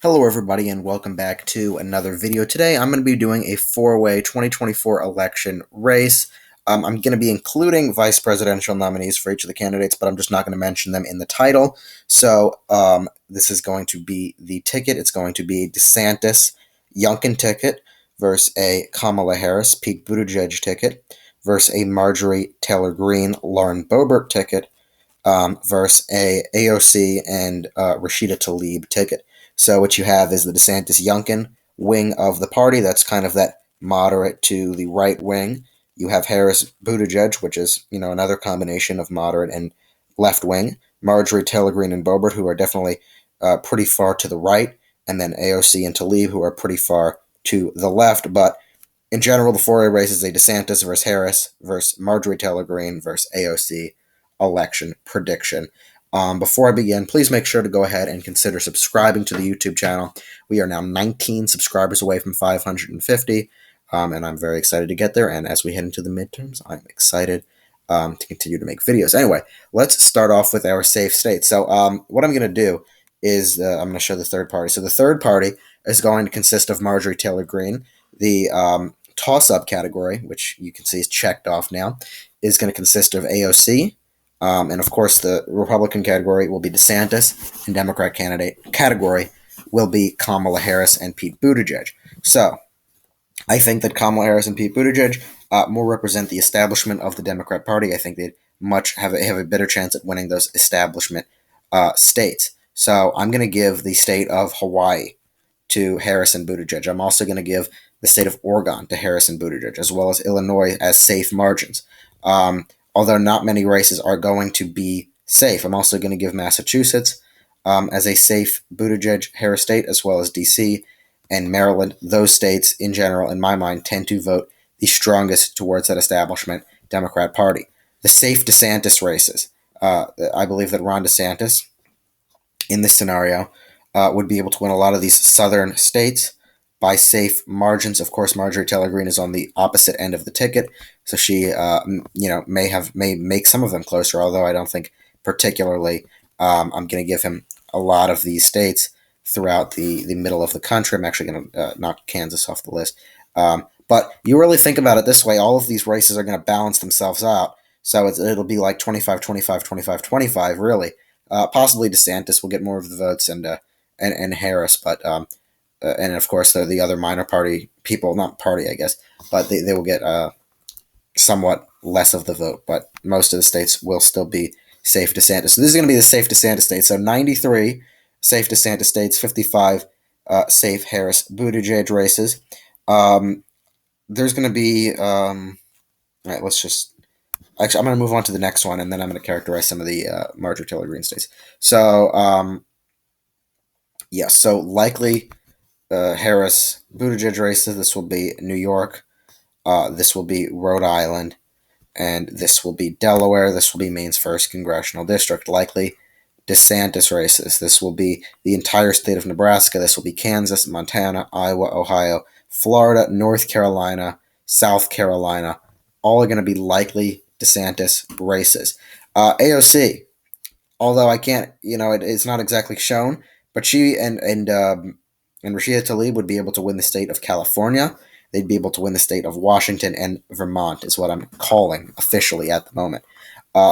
Hello everybody and welcome back to another video. Today I'm going to be doing a four-way 2024 election race. I'm going to be including vice presidential nominees for each of the candidates, but I'm just not going to mention them in the title. So this is going to be the ticket. It's going to be a DeSantis Youngkin ticket versus a Kamala Harris Pete Buttigieg ticket versus a Marjorie Taylor Greene Lauren Boebert ticket versus a AOC and Rashida Tlaib ticket. So what you have is the DeSantis Youngkin wing of the party. That's kind of that moderate to the right wing. You have Harris Buttigieg, which is another combination of moderate and left wing. Marjorie Taylor Greene and Boebert, who are definitely pretty far to the right, and then AOC and Tlaib, who are pretty far to the left. But in general, the four-way race is a DeSantis versus Harris versus Marjorie Taylor Greene versus AOC election prediction. Before I begin, please make sure to go ahead and consider subscribing to the YouTube channel. We are now 19 subscribers away from 550, and I'm very excited to get there. And as we head into the midterms, I'm excited to continue to make videos. Anyway, let's start off with our safe states. So what I'm going to do is I'm going to show the third party. So the third party is going to consist of Marjorie Taylor Greene. The toss-up category, which you can see is checked off now, is going to consist of AOC, and of course, the Republican category will be DeSantis, and Democrat candidate category will be Kamala Harris and Pete Buttigieg. So, I think that Kamala Harris and Pete Buttigieg more represent the establishment of the Democrat Party. I think they have a better chance at winning those establishment states. So, I'm going to give the state of Hawaii to Harris and Buttigieg. I'm also going to give the state of Oregon to Harris and Buttigieg, as well as Illinois as safe margins. Although not many races are going to be safe. I'm also going to give Massachusetts as a safe Buttigieg-Harris state, as well as D.C. and Maryland. Those states, in general, in my mind, tend to vote the strongest towards that establishment Democrat Party. The safe DeSantis races. I believe that Ron DeSantis, in this scenario, would be able to win a lot of these southern states by safe margins. Of course, Marjorie Taylor Greene is on the opposite end of the ticket, so she, may make some of them closer. Although I don't think particularly. I'm going to give him a lot of these states throughout the middle of the country. I'm actually going to knock Kansas off the list. But you really think about it this way: all of these races are going to balance themselves out. So it'll be like 25, 25, 25, 25, really. Possibly DeSantis will get more of the votes, and Harris, but. And of course, the other minor party people, not party, I guess, but they will get somewhat less of the vote. But most of the states will still be safe DeSantis. So this is going to be the safe DeSantis states. So 93 safe DeSantis states, 55 safe Harris Buttigieg races. There's going to be, all right, actually, I'm going to move on to the next one, and then I'm going to characterize some of the Marjorie Taylor Greene states. So, yes, so likely Harris Buttigieg races. This will be New York. This will be Rhode Island, and this will be Delaware. This will be Maine's 1st congressional district. Likely DeSantis races. This will be the entire state of Nebraska. This will be Kansas, Montana, Iowa, Ohio, Florida, North Carolina, South Carolina. All are going to be likely DeSantis races. AOC, although I can't, it's not exactly shown, but she and Rashida Tlaib would be able to win the state of California. They'd be able to win the state of Washington and Vermont, is what I'm calling officially at the moment.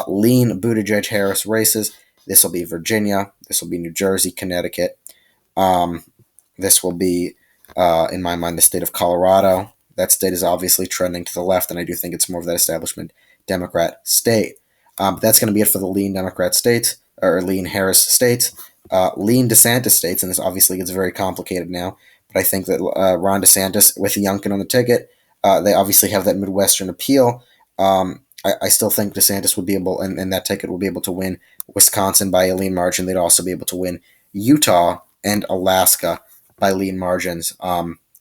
Lean Buttigieg-Harris races. This will be Virginia. This will be New Jersey, Connecticut. This will be, in my mind, the state of Colorado. That state is obviously trending to the left, and I do think it's more of that establishment Democrat state. But that's going to be it for the lean Democrat states, or lean Harris states. Lean DeSantis states, and this obviously gets very complicated now, but I think that Ron DeSantis, with Youngkin on the ticket, they obviously have that Midwestern appeal. I still think DeSantis would be able, and that ticket will be able to win Wisconsin by a lean margin. They'd also be able to win Utah and Alaska by lean margins,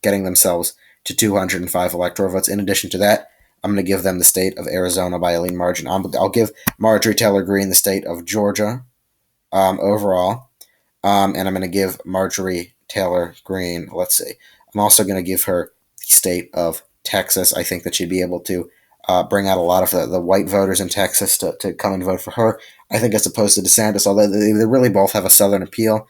getting themselves to 205 electoral votes. In addition to that, I'm going to give them the state of Arizona by a lean margin. I'll give Marjorie Taylor Greene the state of Georgia overall. And I'm going to give Marjorie Taylor Greene, let's see. I'm also going to give her the state of Texas. I think that she'd be able to bring out a lot of the white voters in Texas to come and vote for her. I think as opposed to DeSantis, although they really both have a southern appeal,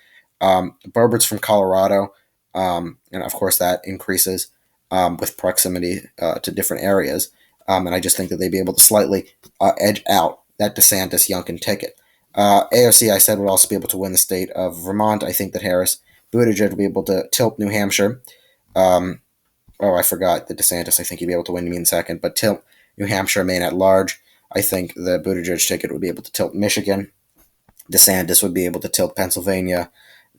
Burbert's from Colorado, and of course that increases with proximity to different areas. And I just think that they'd be able to slightly edge out that DeSantis Youngkin ticket. AOC, I said, would also be able to win the state of Vermont. I think that Harris Buttigieg would be able to tilt New Hampshire. I forgot that DeSantis, I think he'd be able to win me in second, but tilt New Hampshire, Maine at large. I think the Buttigieg ticket would be able to tilt Michigan. DeSantis would be able to tilt Pennsylvania.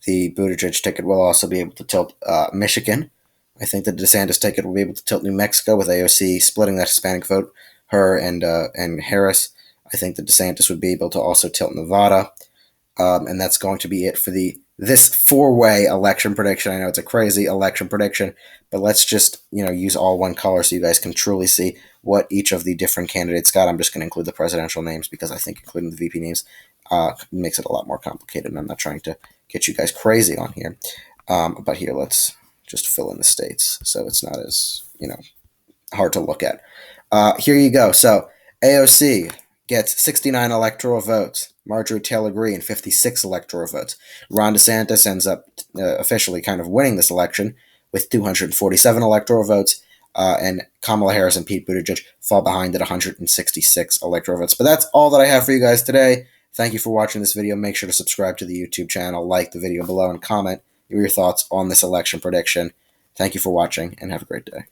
The Buttigieg ticket will also be able to tilt Michigan. I think the DeSantis ticket will be able to tilt New Mexico with AOC splitting that Hispanic vote, her and Harris. I think that DeSantis would be able to also tilt Nevada. And that's going to be it for this four-way election prediction. I know it's a crazy election prediction, but let's just use all one color so you guys can truly see what each of the different candidates got. I'm just going to include the presidential names because I think including the VP names makes it a lot more complicated, and I'm not trying to get you guys crazy on here. But here, let's just fill in the states so it's not as hard to look at. Here you go. So AOC gets 69 electoral votes. Marjorie Taylor Greene, 56 electoral votes. Ron DeSantis ends up officially kind of winning this election with 247 electoral votes. And Kamala Harris and Pete Buttigieg fall behind at 166 electoral votes. But that's all that I have for you guys today. Thank you for watching this video. Make sure to subscribe to the YouTube channel, like the video below, and comment your thoughts on this election prediction. Thank you for watching, and have a great day.